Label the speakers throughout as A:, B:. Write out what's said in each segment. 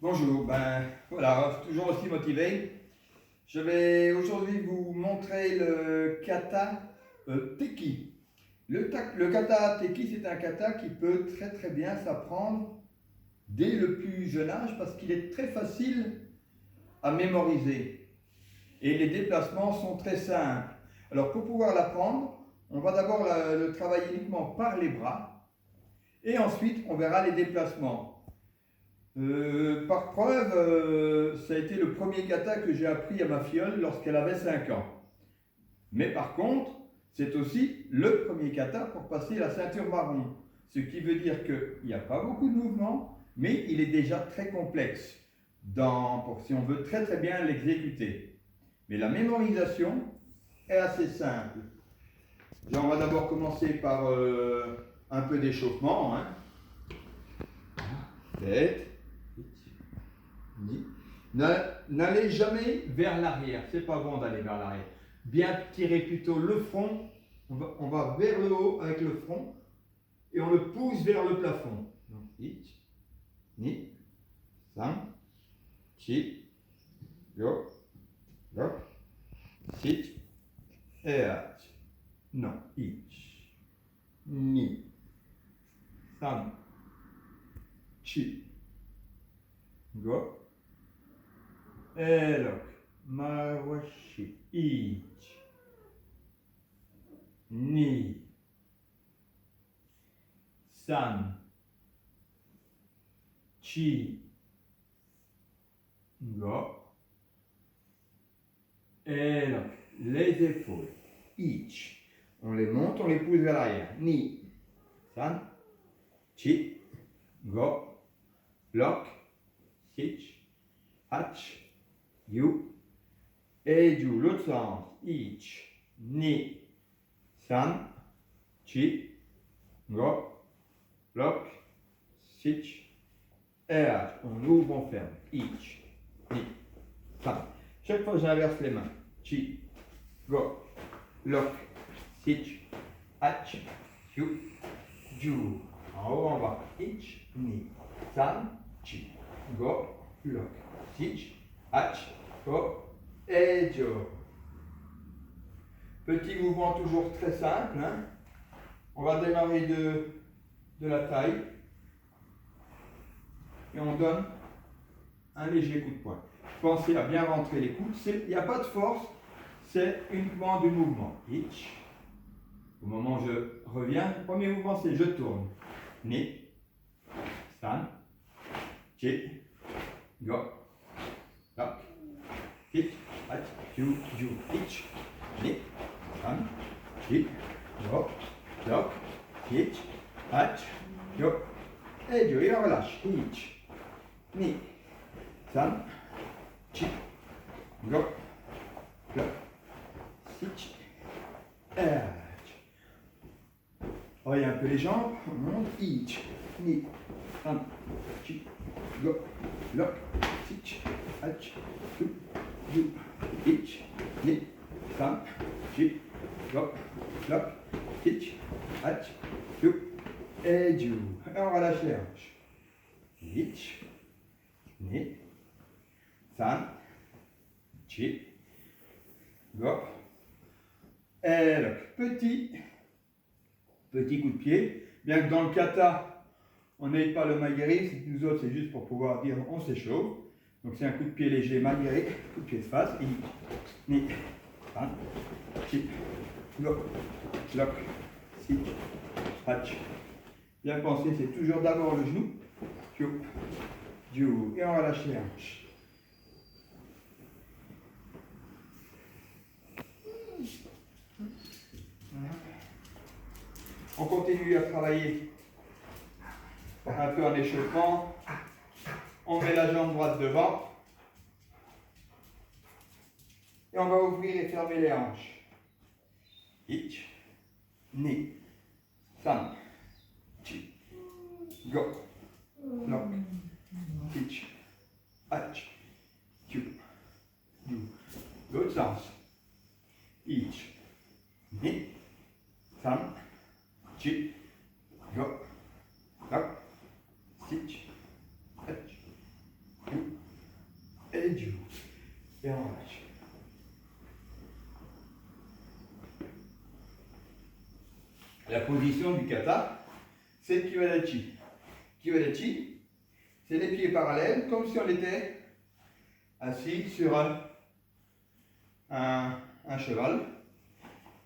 A: Bonjour, ben voilà, toujours aussi motivé. Je vais aujourd'hui vous montrer le kata teki. Le kata teki, c'est un kata qui peut très très bien s'apprendre dès le plus jeune âge parce qu'il est très facile à mémoriser et les déplacements sont très simples. Alors pour pouvoir l'apprendre, on va d'abord le travailler uniquement par les bras et ensuite on verra les déplacements. Par preuve, ça a été le premier kata que j'ai appris à ma filleule lorsqu'elle avait 5 ans. Mais par contre, c'est aussi le premier kata pour passer la ceinture marron. Ce qui veut dire qu'il n'y a pas beaucoup de mouvements, mais il est déjà très complexe si on veut très très bien l'exécuter. Mais la mémorisation est assez simple. On va d'abord commencer par un peu d'échauffement. Tête. N'allez jamais vers l'arrière, c'est pas bon d'aller vers l'arrière. Bien tirer plutôt le front, on va vers le haut avec le front et on le pousse vers le plafond. Donc, ich, ni, sam, chi, go, go, sit, et ach. Non, ich, ni, sam, chi, go, elok, mawashi, ich, ni, san, chi, go, elok, les épaules, ich. On les monte, on les pousse vers l'arrière. Ni, san, chi, go, lock, sich, hach, you, et du. L'autre sens. Ich, ni, san, chi, go, lock, sich, et hach. On ouvre, on ferme. Ich, ni, san. Chaque fois, j'inverse les mains. Chi, go, lock, sich, hach, you, du. En haut, en bas. Ich, ni, san, chi, go, lock, sich, hach, go, et du. Petit mouvement toujours très simple. On va démarrer de la taille et on donne un léger coup de poing. Pensez à bien rentrer les coudes. Il n'y a pas de force, c'est uniquement du mouvement. Ich. Au moment où je reviens, le premier mouvement c'est je tourne. Ni, san, chi, go, lock, ich, hach, you, ich, ni, san, chi, go, lock, ich, hach, you, et du. Et on relâche. Ich, ni, san, chi, go, lock, ich, hach. Voyez un peu les jambes, on monte, ich, ni, san, chi, go, lock, ich, hach, you, ich, ni, san, chi, go, lock, ich, hach, you, et du. Et on relâche les hanches. Ich, ni, san, chi, go, et lock. Petit coup de pied, bien que dans le kata, on n'ait pas le maguiri, nous autres c'est juste pour pouvoir dire on s'échauffe. Donc c'est un coup de pied léger, maguiri, coup de pied de face, et ni, san, chi, go, lock, si, hach. Bien penser, c'est toujours d'abord le genou, et on relâche les hanches. On continue à travailler un peu en échauffement. On met la jambe droite devant. Et on va ouvrir et fermer les hanches. Ich, ni, san, chi, go, lock, ich, hach, you, du. L'autre sens. Ich, ni, san, chi, go, lock, ich, hach, you, La position du kata, c'est le kiwadachi. Kiwadachi, c'est les pieds parallèles, comme si on était assis sur un cheval,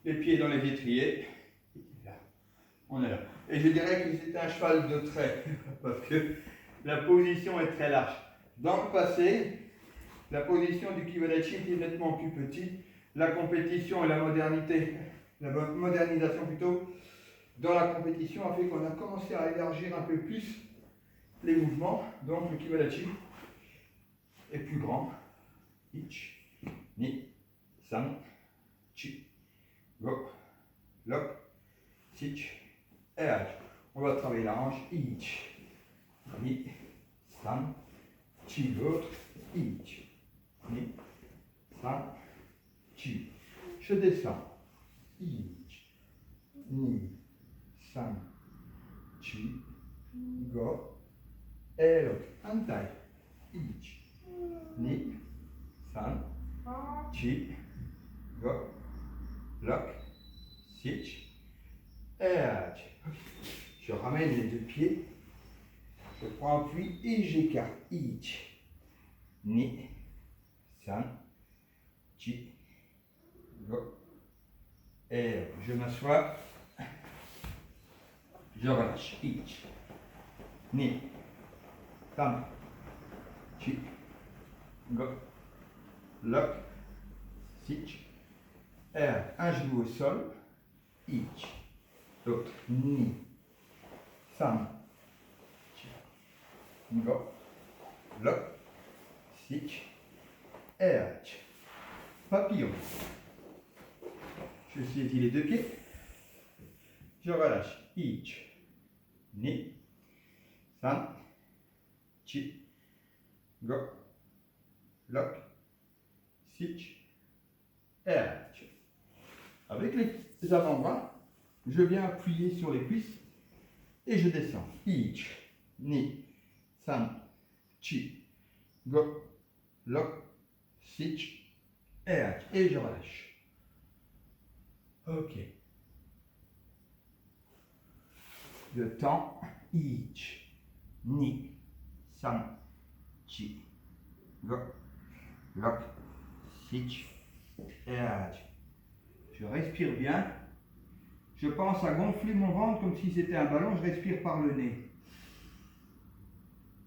A: les pieds dans les étriers. Là, on est là. Et je dirais que c'est un cheval de trait, parce que la position est très large. Dans le passé, la position du kiwadachi était nettement plus petite. La compétition et la modernisation plutôt, dans la compétition a fait qu'on a commencé à élargir un peu plus les mouvements. Donc le kiwadachi est plus grand. Ich, ni, san, chi, go, lock, sich, erg. On va travailler la hanche. Ich, ni, san, chi, l'autre. Ich, ni, san, chi. Je descends. Ich, ni, san, chi, go, lock. Antai. Ich, ni, san, chi, go, lock, sich, erg. Je ramène les deux pieds, je prends appui et j'écarte. Ich, ni, san, chi, go, erg. Je m'assois, je relâche. Ich, ni, san, chi, go, lock, sich, erg. Un genou au sol, ich, l'autre, ni, san, chi, go, lock, sich, erg. Papillon. Je saisis les deux pieds, je relâche. Ich, ni, san, chi, go, lock, sich, erg. Avec les avant-bras, je viens appuyer sur les cuisses et je descends. Ich, ni, san, chi, go, lock, sich, erg. Et je relâche. Ok. Le temps. Ich, ni, san, chi, go, lock, sich, erg. Je respire bien. Je pense à gonfler mon ventre comme si c'était un ballon. Je respire par le nez.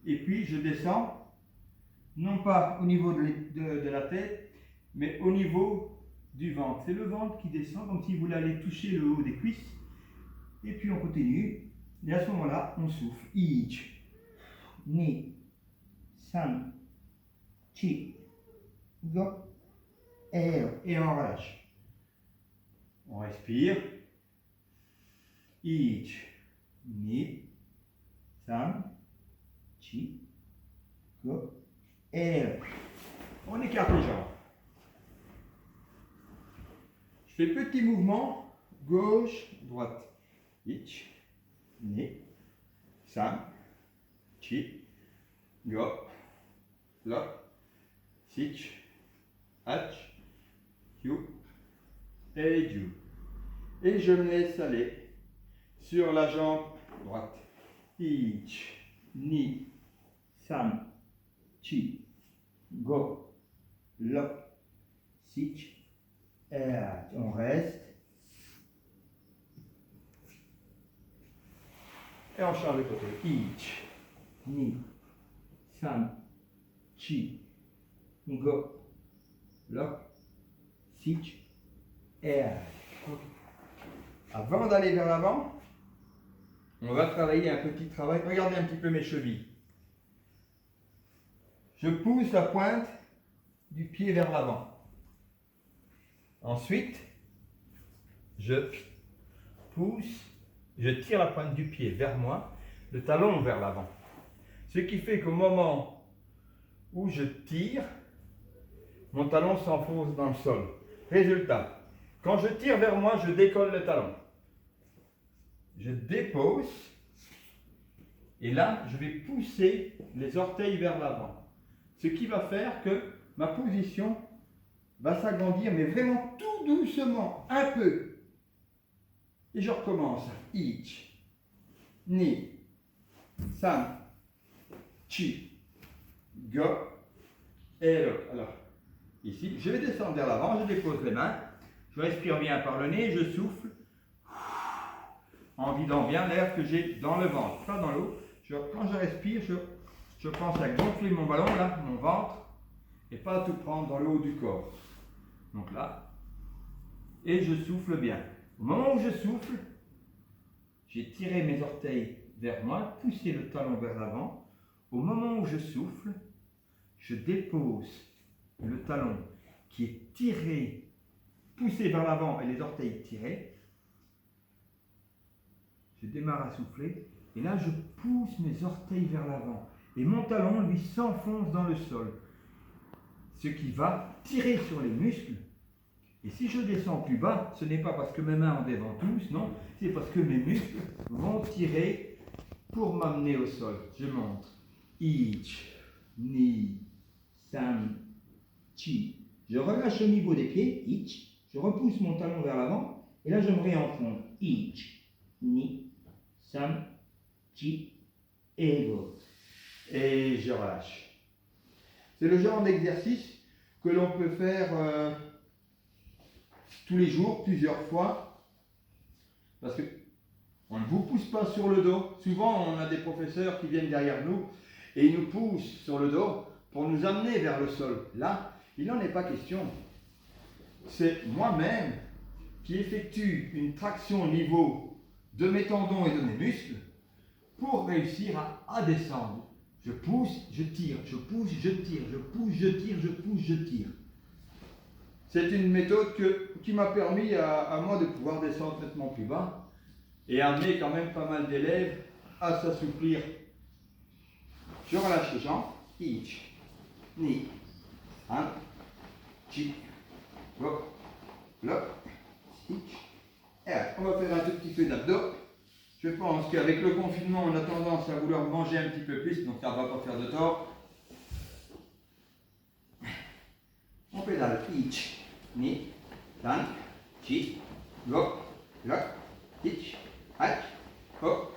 A: Et puis je descends, non pas au niveau de la tête, mais au niveau du ventre. C'est le ventre qui descend comme si vous voulez aller toucher le haut des cuisses. Et puis on continue. Et à ce moment-là, on souffle. Ich, ni, san, chi, go, et on relâche. On respire. Ich, ni, san, chi, go, et on écarte les jambes. Je fais petit mouvement, gauche, droite. Ich, ni, san, chi, go, lock, sich, hach, you, et you. Et je me laisse aller sur la jambe droite. Ich, ni, san, chi, go, lock, sich, erg. On reste. Et on change de côté. Ich, ni, san, chi, go, lock, sich, erg. Avant d'aller vers l'avant, on va travailler un petit travail. Regardez un petit peu mes chevilles. Je pousse la pointe du pied vers l'avant. Ensuite, je pousse, je tire la pointe du pied vers moi, le talon vers l'avant. Ce qui fait qu'au moment où je tire, mon talon s'enfonce dans le sol. Résultat, quand je tire vers moi, je décolle le talon. Je dépose et là, je vais pousser les orteils vers l'avant. Ce qui va faire que ma position va s'agrandir, mais vraiment tout doucement, un peu. Et je recommence. Ich, ni, san, chi, go, et l'autre. Alors, ici, je vais descendre vers l'avant, je dépose les mains, je respire bien par le nez, je souffle en vidant bien l'air que j'ai dans le ventre, pas dans l'eau. Quand je respire, je pense à gonfler mon ballon, là, mon ventre, et pas tout prendre dans le haut du corps. Donc là, et je souffle bien. Au moment où je souffle, j'ai tiré mes orteils vers moi, poussé le talon vers l'avant. Au moment où je souffle, je dépose le talon qui est tiré, poussé vers l'avant et les orteils tirés. Je démarre à souffler et là je pousse mes orteils vers l'avant et mon talon lui s'enfonce dans le sol, ce qui va tirer sur les muscles. Et si je descends plus bas, ce n'est pas parce que mes mains ont des ventouses, non, c'est parce que mes muscles vont tirer pour m'amener au sol. Je monte. Ich, ni, san, chi. Je relâche au niveau des pieds, ich. Je repousse mon talon vers l'avant et là je me réenfonce. Ich, ni, san, chi, et go. Et je relâche. C'est le genre d'exercice que l'on peut faire tous les jours, plusieurs fois, parce que on ne vous pousse pas sur le dos. Souvent, on a des professeurs qui viennent derrière nous et ils nous poussent sur le dos pour nous amener vers le sol. Là, il n'en est pas question. C'est moi-même qui effectue une traction au niveau de mes tendons et de mes muscles pour réussir à descendre. Je pousse, je tire, je pousse, je tire, je pousse, je tire, je pousse, je tire. C'est une méthode qui m'a permis à moi de pouvoir descendre nettement plus bas et amener quand même pas mal d'élèves à s'assouplir. Je relâche les jambes. Ich, ni, san, chi, go, lock, ich. Et on va faire un tout petit peu d'abdos. Je pense qu'avec le confinement, on a tendance à vouloir manger un petit peu plus, donc ça ne va pas faire de tort. On pédale. Ich, ni, san, chi, go, lock, ich, hach, hop.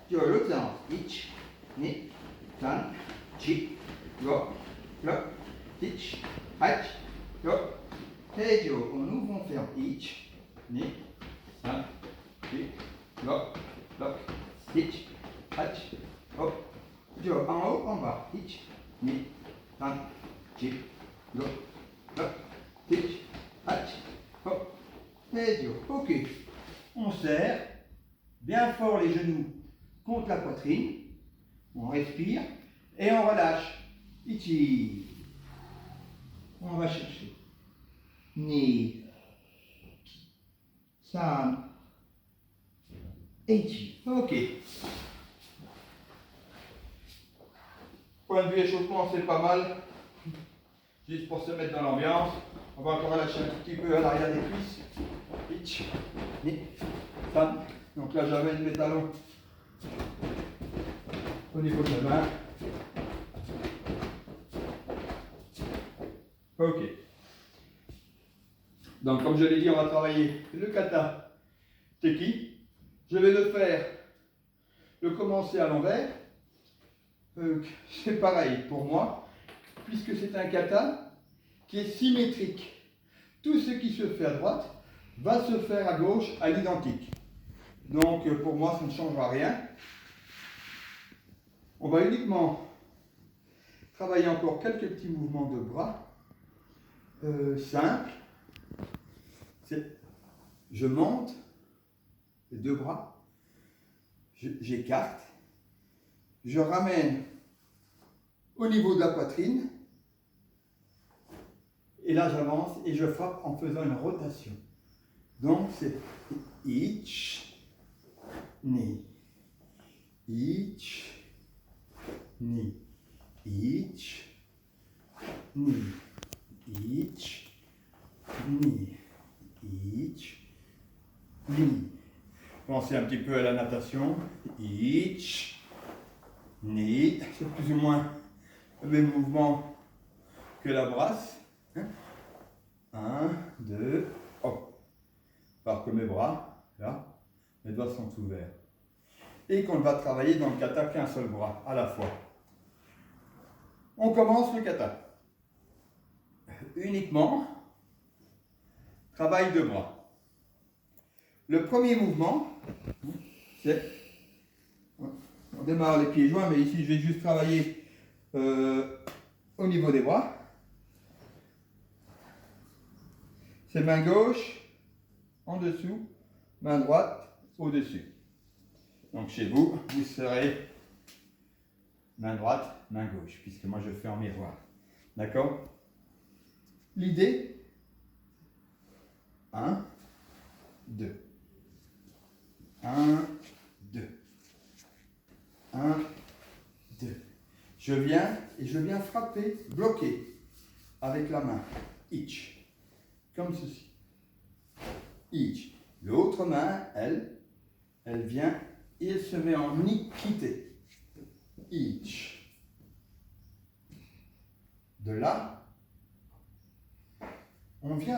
A: Tu vois l'autre sens. Ich, ni, san, chi, go, lock, ich, hach, hop. Et tu vois, on ouvre, on ferme. Ich, ni, san, chi, go, lock, ich, hach, hop. Tu vois, en haut, en bas. Ich, ni, san, chi, go, lock, ich, hach, hop. Et tu vois, ok. On serre bien fort les genoux contre la poitrine. On respire et on relâche. Ichi. On va chercher. Ni. San. Ichi. Ok. Point de vue échauffement, c'est pas mal. Juste pour se mettre dans l'ambiance. On va encore relâcher un petit peu à l'arrière des cuisses. Ich. Ni. San. Donc là, j'amène mes talons au niveau de la main. Ok. Donc, comme je l'ai dit, on va travailler le kata teki. Je vais le commencer à l'envers. C'est pareil pour moi, puisque c'est un kata qui est symétrique. Tout ce qui se fait à droite va se faire à gauche à l'identique. Donc, pour moi, ça ne changera rien. On va uniquement travailler encore quelques petits mouvements de bras simples. Je monte les deux bras, j'écarte, je ramène au niveau de la poitrine et là j'avance et je frappe en faisant une rotation. Donc c'est ich, ni, ich, ni, ich, ni, ich, ni, ich, ni. Pensez un petit peu à la natation. Ich, ni. C'est plus ou moins le même mouvement que la brasse. 1, 2, hop. Par que mes bras, là. les doigts sont ouverts. Et qu'on va travailler dans le kata qu'un seul bras à la fois. On commence le kata. Uniquement, travail de bras. Le premier mouvement, c'est, on démarre les pieds joints, mais ici je vais juste travailler au niveau des bras. C'est main gauche en dessous, main droite au-dessus. Donc chez vous, vous serez main droite, main gauche, puisque moi je fais en miroir. D'accord? L'idée, 1, 2. 1, 2. 1, 2. Je viens frapper, bloquer avec la main. Each. Comme ceci. Each. L'autre main, elle vient et elle se met en nikité. Each. De là, on vient